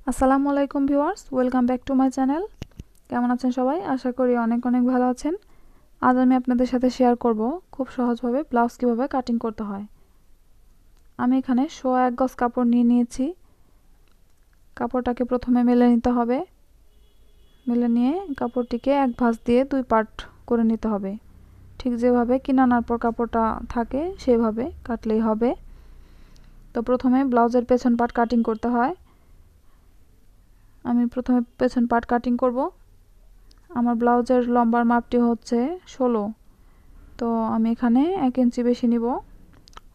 আসসালামু আলাইকুম viewers, welcome back to my channel. কেমন আছেন সবাই? আশা করি অনেক অনেক ভালো আছেন। আজ আমি আপনাদের সাথে শেয়ার করব খুব সহজভাবে ব্লাউজ কিভাবে কাটিং করতে হয়। আমি এখানে 1 গজ কাপড় নিয়ে নিয়েছি। কাপড়টাকে প্রথমে মেলে নিতে হবে। মেলে নিয়ে কাপড়টিকে এক ভাঁজ দিয়ে 2 পার্ট করে নিতে হবে। ঠিক যেভাবে কিনানোর পর কাপড়টা থাকে সেভাবে কাটলেই হবে। তো প্রথমে ব্লাউজের পেছন পার্ট কাটিং করতে হয়। আমি প্রথমে পেছন পার্ট কাটিং করব। আমার ব্লাউজের লম্বার মাপটি হচ্ছে 16। তো আমি এখানে 1 ইঞ্চি বেশি নিব,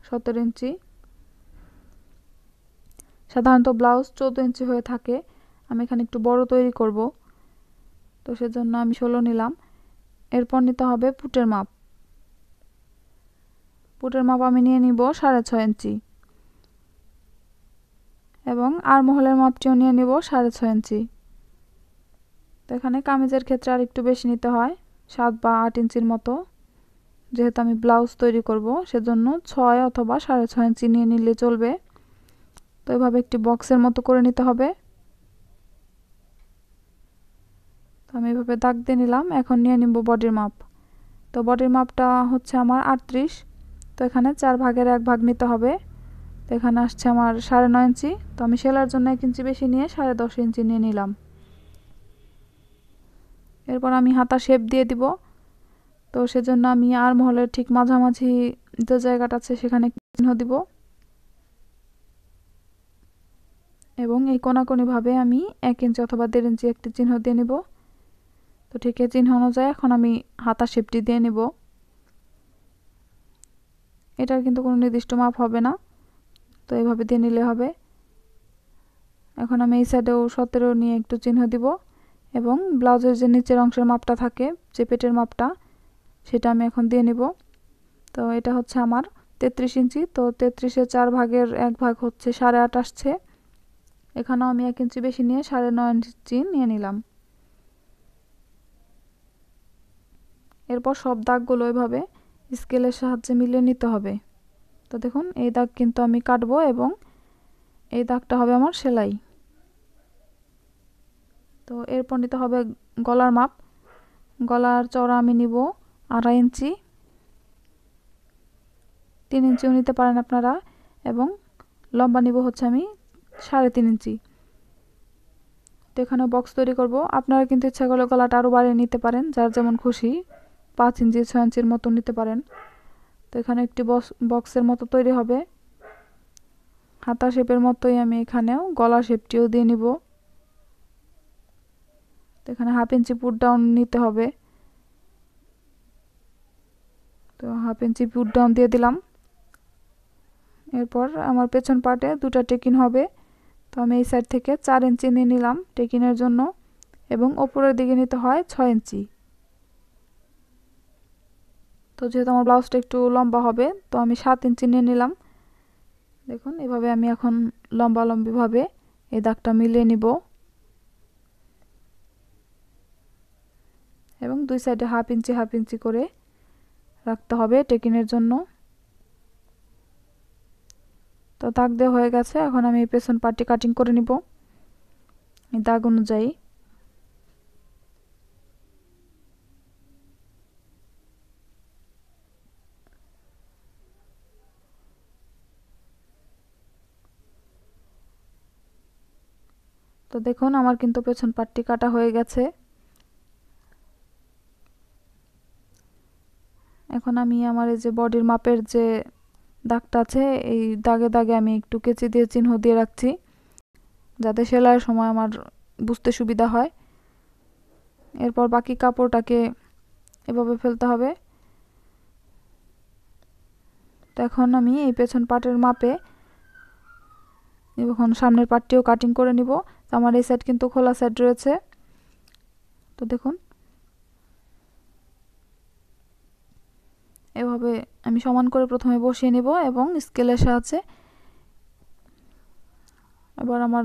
17 ইঞ্চি। সাধারণত ব্লাউজ 14 ইঞ্চি হয়ে থাকে। আমি এখানে একটু বড় তৈরি করব, তো সেজন্য আমি 16 নিলাম। এরপর নিতে হবে পুটের মাপ। পুটের মাপ আমি নিয়ে নিব 6.5 ইঞ্চি এবং আর্মহোলের মাপটিও নিয়ে নিব 6.5 ইঞ্চি। তো এখানে কামিজের ক্ষেত্রে আর একটু বেশি নিতে হয়, 7 বা 8 ইঞ্চির মতো। যেহেতু আমি ব্লাউজ তৈরি করব সেজন্য 6 অথবা 6.5 ইঞ্চি নিয়ে নিলে চলবে। তো এভাবে একটি বক্সের মতো করে নিতে হবে। তো আমি এভাবে দাগ দিয়ে নিলাম। এখন নিয়ে নিব বডির মাপ। তো বডির মাপটা হচ্ছে আমার 38। তো এখানে 4 ভাগের 1 ভাগ নিতে হবে। তো এখানে আসছে আমার 9.5 ইঞ্চি। তো আমি সেলাইয়ের জন্য 1 ইঞ্চি বেশি নিয়ে 10.5 ইঞ্চি নিয়ে নিলাম। এরপর আমি হাতা শেপ দিয়ে দিব। তো সেজন্য আমি আর্মহোলের ঠিক মাঝামাঝি যে জায়গাটা আছে সেখানে চিহ্ন দিব এবং এই কোণাকুণিভাবে আমি 1 ইঞ্চি অথবা 1.5 ইঞ্চি একটি চিহ্ন দিয়ে নিব। তো ঠিক এই চিহ্ন অনুযায়ী এখন আমি হাতা শেপটি দিয়ে নিব। এটার কিন্তু কোনো নির্দিষ্ট মাপ হবে না, তো এইভাবে দিয়ে নিলে হবে। এখন আমি এই সাইডেও 17 নিয়ে একটু চিহ্ন দিব এবং ব্লাউজের যে নিচের অংশের মাপটা থাকে, যে পেটের মাপটা, সেটা আমি এখন দিয়ে নিব। তো এটা হচ্ছে আমার 33 ইঞ্চি। তো 33-এর 4 ভাগের 1 ভাগ হচ্ছে 8.5 আসছে। এখানেও আমি 1 ইঞ্চি বেশি নিয়ে 9.5 ইঞ্চি নিয়ে নিলাম। এরপর সব দাগগুলো এভাবে স্কেলের সাহায্যে মিলিয়ে নিতে হবে। তো দেখুন, এই দাগ কিন্তু আমি কাটবো এবং এই দাগটা হবে আমার সেলাই। তো এরপর নিতে হবে গলার মাপ। গলার চওড়া আমি নিব 2.5 ইঞ্চি, 3 ইঞ্চিও নিতে পারেন আপনারা, এবং লম্বা নিব হচ্ছে আমি 3.5 ইঞ্চি। তো এখানে বক্স তৈরি করব। আপনারা কিন্তু ইচ্ছা করলে গলাটা আরও বাড়িয়ে নিতে পারেন, যার যেমন খুশি, 5 ইঞ্চি 6 ইঞ্চির মতো নিতে পারেন। তো এখানে একটি বক্সের মতো তৈরি হবে। হাতা শেপের মতোই আমি এখানেও গলা শেপটিও দিয়ে নিব। তো এখানে 1/2 ইঞ্চি পুট ডাউন নিতে হবে। তো 1/2 ইঞ্চি পুট ডাউন দিয়ে দিলাম। এরপর আমার পেছন পার্টে 2টা টেকিন হবে। তো আমি এই সাইড থেকে 4 ইঞ্চি নিয়ে নিলাম টেকিনের জন্য এবং ওপরের দিকে নিতে হয় 6 ইঞ্চি। তো যেহেতু আমার ব্লাউজটা একটু লম্বা হবে, তো আমি 7 ইঞ্চি নিয়ে নিলাম। দেখুন, এভাবে আমি এখন লম্বালম্বিভাবে এই দাগটা মিলিয়ে নিব এবং 2 সাইডে 1/2 ইঞ্চি করে রাখতে হবে টেকিনের জন্য। তো দাগ দেওয়া হয়ে গেছে। এখন আমি পেছন পার্টটি কাটিং করে নিব এই দাগ অনুযায়ী। তো দেখুন, আমার কিন্তু পেছন পার্টটি কাটা হয়ে গেছে। এখন আমি আমার এই যে বডির মাপের যে দাগটা আছে, এই দাগে দাগে আমি একটু কেচি দিয়ে চিহ্ন দিয়ে রাখছি, যাতে সেলাইয়ের সময় আমার বুঝতে সুবিধা হয়। এরপর বাকি কাপড়টাকে এভাবে ফেলতে হবে। তো এখন আমি এই পেছন পার্টের মাপে এখন সামনের পার্টটিও কাটিং করে নিব। তো আমার এই সাইড কিন্তু খোলা সাইড রয়েছে। তো দেখুন, এভাবে আমি সমান করে প্রথমে বসিয়ে নিব এবং স্কেলের সাহায্যে এবার আমার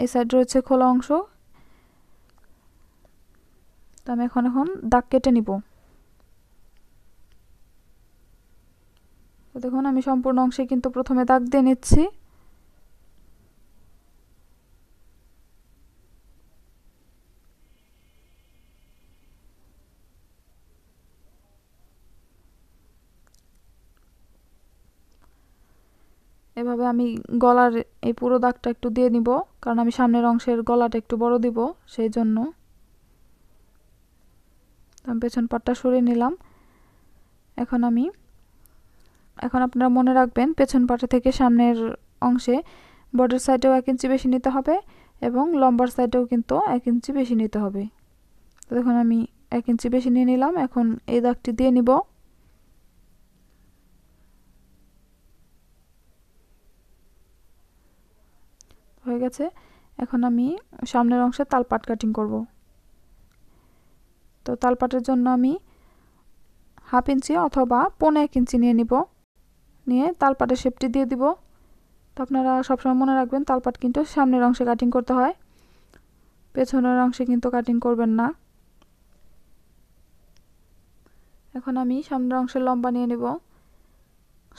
এই সাইড রয়েছে খোলা অংশ। তো আমি এখন দাগ কেটে নিব। তো দেখুন, আমি সম্পূর্ণ অংশে কিন্তু প্রথমে দাগ দিয়ে নিচ্ছি। এভাবে আমি গলার এই পুরো দাগটা একটু দিয়ে নিব, কারণ আমি সামনের অংশের গলাটা একটু বড় দিব, সেই জন্য। আমি পেছন পাটটা সরিয়ে নিলাম। এখন আপনারা মনে রাখবেন পেছন পাটা থেকে সামনের অংশে বডির সাইডেও 1 ইঞ্চি বেশি নিতে হবে এবং লম্বার সাইডেও কিন্তু 1 ইঞ্চি বেশি নিতে হবে। তো দেখুন আমি 1 ইঞ্চি বেশি নিয়ে নিলাম। এখন এই দাগটি দিয়ে নিব। হয়ে গেছে। এখন আমি সামনের অংশে তালপাট কাটিং করব। তো তালপাটের জন্য আমি 1/2 ইঞ্চি অথবা 1.5 ইঞ্চি নিয়ে নিব, নিয়ে তালপাটের শেপটি দিয়ে দিব। তো আপনারা সবসময় মনে রাখবেন তালপাট কিন্তু সামনের অংশে কাটিং করতে হয়, পেছনের অংশে কিন্তু কাটিং করবেন না। এখন আমি সামনের অংশের লম্বা নিয়ে নিব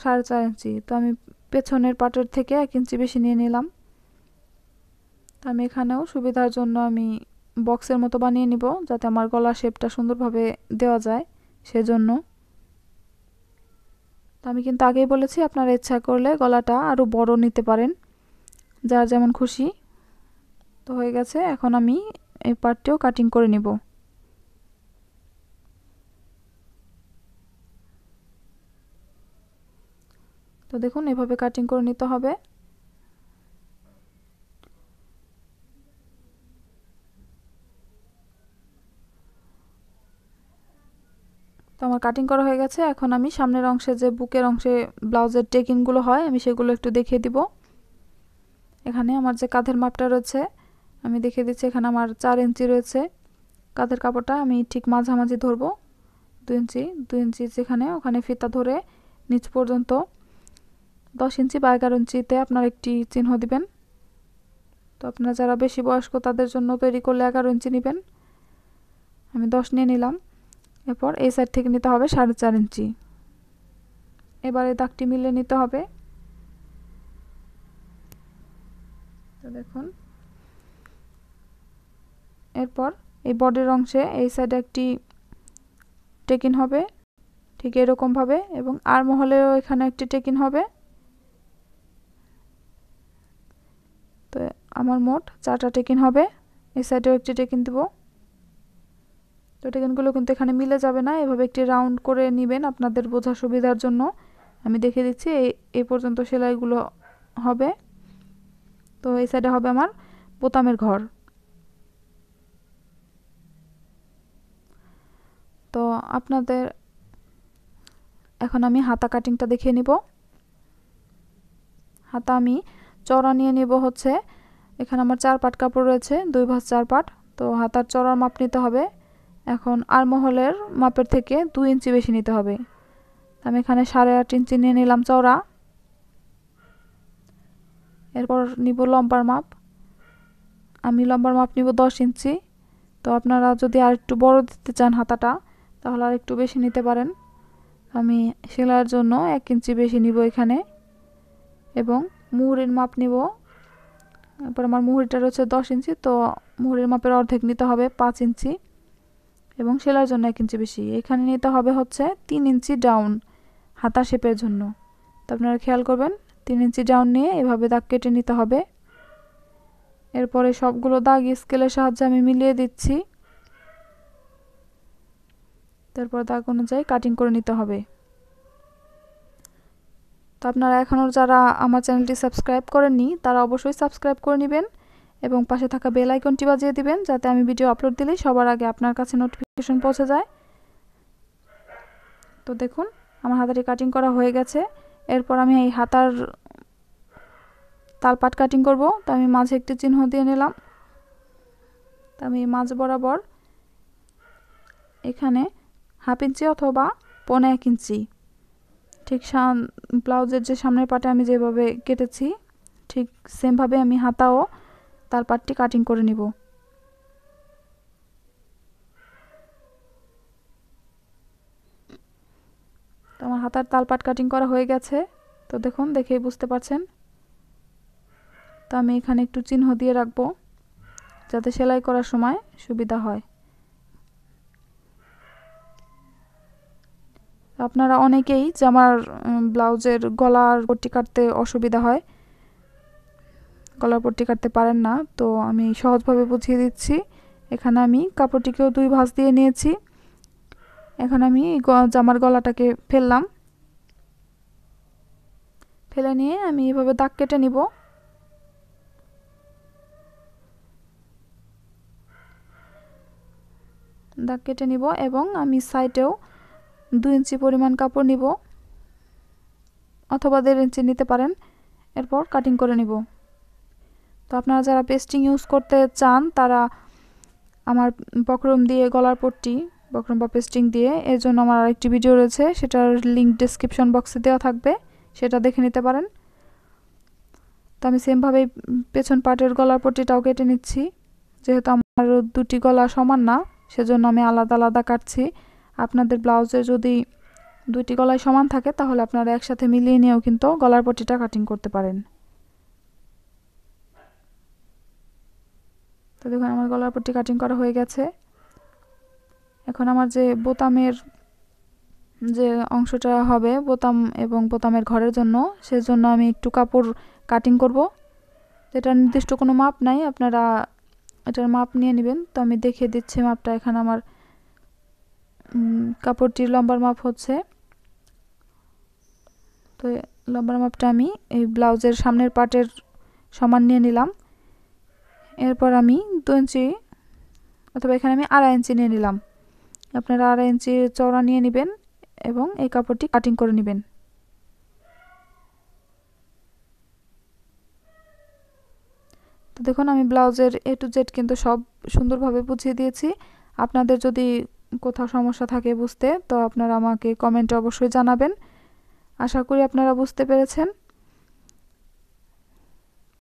4.5 ইঞ্চি। তো আমি পেছনের পাটের থেকে 1 ইঞ্চি বেশি নিয়ে নিলাম। তো আমি এখানেও সুবিধার জন্য আমি বক্সের মতো বানিয়ে নিব, যাতে আমার গলার শেপটা সুন্দরভাবে দেওয়া যায়, সেজন্য। তো আমি কিন্তু আগেই বলেছি আপনারা ইচ্ছা করলে গলাটা আরও বড় নিতে পারেন, যার যেমন খুশি। তো হয়ে গেছে। এখন আমি এই পার্টটিও কাটিং করে নিব। তো দেখুন এভাবে কাটিং করে নিতে হবে। তো আমার কাটিং করা হয়ে গেছে। এখন আমি সামনের অংশে যে বুকের অংশে ব্লাউজের টেকিংগুলো হয় আমি সেগুলো একটু দেখিয়ে দিব। এখানে আমার যে কাঁধের মাপটা রয়েছে আমি দেখিয়ে দিচ্ছি। এখানে আমার 4 ইঞ্চি রয়েছে। কাঁধের কাপড়টা আমি ঠিক মাঝামাঝি ধরবো 2 ইঞ্চি যেখানে, ওখানে ফিতা ধরে নিচ পর্যন্ত 10 ইঞ্চি বা 11 ইঞ্চিতে আপনার একটি চিহ্ন দিবেন। তো আপনারা যারা বেশি বয়স্ক তাদের জন্য তৈরি করলে 11 ইঞ্চি নেবেন। আমি 10 নিয়ে নিলাম। এরপর এই সাইড থেকে নিতে হবে 4.5 ইঞ্চি। এবার এই দাগটি মিলিয়ে নিতে হবে। তো দেখুন এরপর এই বডির অংশে এই সাইডে একটি টেকিন হবে ঠিক এরকম ভাবে, এবং আর্ম হোলেও এখানে একটি টেকিন হবে। তো আমার মোট 4টা টেকিন হবে। এই সাইডেও একটি টেকিন দেব। তো টেকিনগুলো কিন্তু এখানে মিলে যাবে না, এভাবে একটি রাউন্ড করে নেবেন আপনাদের বোঝার সুবিধার জন্য। আমি দেখিয়ে দিচ্ছি এই পর্যন্ত সেলাইগুলো হবে। তো এই সাইডে হবে আমার বোতামের ঘর। তো আপনাদের এখন আমি হাতা কাটিংটা দেখিয়ে নিব। হাতা আমি চওড়া নিয়ে নিব হচ্ছে, এখানে আমার 4 পাট কাপড় রয়েছে, 2 ভাঁজ 4 পাট। তো হাতার চওড়ার মাপ নিতে হবে। এখন আর্মহোলের মাপের থেকে 2 ইঞ্চি বেশি নিতে হবে। আমি এখানে 8.5 ইঞ্চি নিয়ে নিলাম চওড়া। এরপর নিব লম্বার মাপ। আমি লম্বার মাপ নিব 10 ইঞ্চি। তো আপনারা যদি আর একটু বড় দিতে চান হাতাটা, তাহলে আর একটু বেশি নিতে পারেন। আমি সেলাইয়ের জন্য 1 ইঞ্চি বেশি নিব এখানে, এবং মুহুরির মাপ নিব। এরপর আমার মুহুরিটা রয়েছে 10 ইঞ্চি, তো মুহুরির মাপের অর্ধেক নিতে হবে 5 ইঞ্চি, এবং সেলাইয়ের জন্য 1 ইঞ্চি বেশি। এখানে নিতে হবে হচ্ছে 3 ইঞ্চি ডাউন হাতা শেপের জন্য। তো আপনারা খেয়াল করবেন 3 ইঞ্চি ডাউন নিয়ে এভাবে দাগ কেটে নিতে হবে। এরপরে সবগুলো দাগ স্কেলের সাহায্যে আমি মিলিয়ে দিচ্ছি। তারপর দাগ অনুযায়ী কাটিং করে নিতে হবে। তো আপনারা এখনও যারা আমার চ্যানেলটি সাবস্ক্রাইব করেননি তারা অবশ্যই সাবস্ক্রাইব করে নেবেন এবং পাশে থাকা বেল আইকনটি বাজিয়ে দিবেন, যাতে আমি ভিডিও আপলোড দিলেই সবার আগে আপনার কাছে নোটিফিকেশন পৌঁছে যায়। তো দেখুন আমার হাতাটি কাটিং করা হয়ে গেছে। এরপর আমি এই হাতার তালপাট কাটিং করব। তো আমি মাঝে একটি চিহ্ন দিয়ে নিলাম। তো আমি মাঝ বরাবর এখানে 1/2 ইঞ্চি অথবা 1.5 ইঞ্চি ঠিক ব্লাউজের যে সামনের পাটে আমি যেভাবে কেটেছি ঠিক সেমভাবে আমি হাতাও তালপাটটি কাটিং করে নিব। তো আমার হাতার তালপাট কাটিং করা হয়ে গেছে। তো দেখুন দেখেই বুঝতে পারছেন। তো আমি এখানে একটু চিহ্ন দিয়ে রাখবো যাতে সেলাই করার সময় সুবিধা হয়। আপনারা অনেকেই জামার ব্লাউজের গলার পট্টি কাটতে অসুবিধা হয়, গলার পট্টি কাটতে পারেন না, তো আমি সহজভাবে বুঝিয়ে দিচ্ছি। এখানে আমি কাপড়টিকেও 2 ভাঁজ দিয়ে নিয়েছি। এখন আমি জামার গলাটাকে ফেললাম, ফেলে নিয়ে আমি এভাবে দাগ কেটে নিব। দাগ কেটে নিব এবং আমি সাইডেও 2 ইঞ্চি পরিমাণ কাপড় নিব, অথবা 1.5 ইঞ্চি নিতে পারেন। এরপর কাটিং করে নিব। তো আপনারা যারা পেস্টিং ইউজ করতে চান তারা আমার বক্রম দিয়ে গলার পট্টি, বক্রম বা পেস্টিং দিয়ে, এর জন্য আমার আরেকটি ভিডিও রয়েছে, সেটার লিংক ডেসক্রিপশন বক্সে দেওয়া থাকবে, সেটা দেখে নিতে পারেন। তো আমি সেমভাবে পেছন পাটের গলার পট্টিটাও কেটে নিচ্ছি। যেহেতু আমার দুটি গলা সমান না, সেজন্য আমি আলাদা আলাদা কাটছি। আপনাদের ব্লাউজে যদি দুটি গলায় সমান থাকে তাহলে আপনারা একসাথে মিলিয়ে নিয়েও কিন্তু গলার পট্টিটা কাটিং করতে পারেন। তো দেখুন আমার গলার পট্টি কাটিং করা হয়ে গেছে। এখন আমার যে বোতামের যে অংশটা হবে, বোতাম এবং বোতামের ঘরের জন্য, সেজন্য আমি একটু কাপড় কাটিং করব। এটা নির্দিষ্ট কোনো মাপ নাই, আপনারা এটার মাপ নিয়ে নেবেন। তো আমি দেখিয়ে দিচ্ছি মাপটা। এখানে আমার কাপড়টির লম্বার মাপ হচ্ছে, তো লম্বার মাপটা আমি এই ব্লাউজের সামনের পার্টের সমান নিয়ে নিলাম। এরপর আমি 2 ইঞ্চি অথবা এখানে আমি 2.5 ইঞ্চি নিয়ে নিলাম। আপনারা 2.5 ইঞ্চি চওড়া নিয়ে নেবেন এবং এই কাপড়টি কাটিং করে নেবেন। তো দেখুন আমি ব্লাউজের A to Z কিন্তু সব সুন্দরভাবে বুঝিয়ে দিয়েছি। আপনাদের যদি কোথাও সমস্যা থাকে বুঝতে, তো আপনারা আমাকে কমেন্টে অবশ্যই জানাবেন। আশা করি আপনারা বুঝতে পেরেছেন।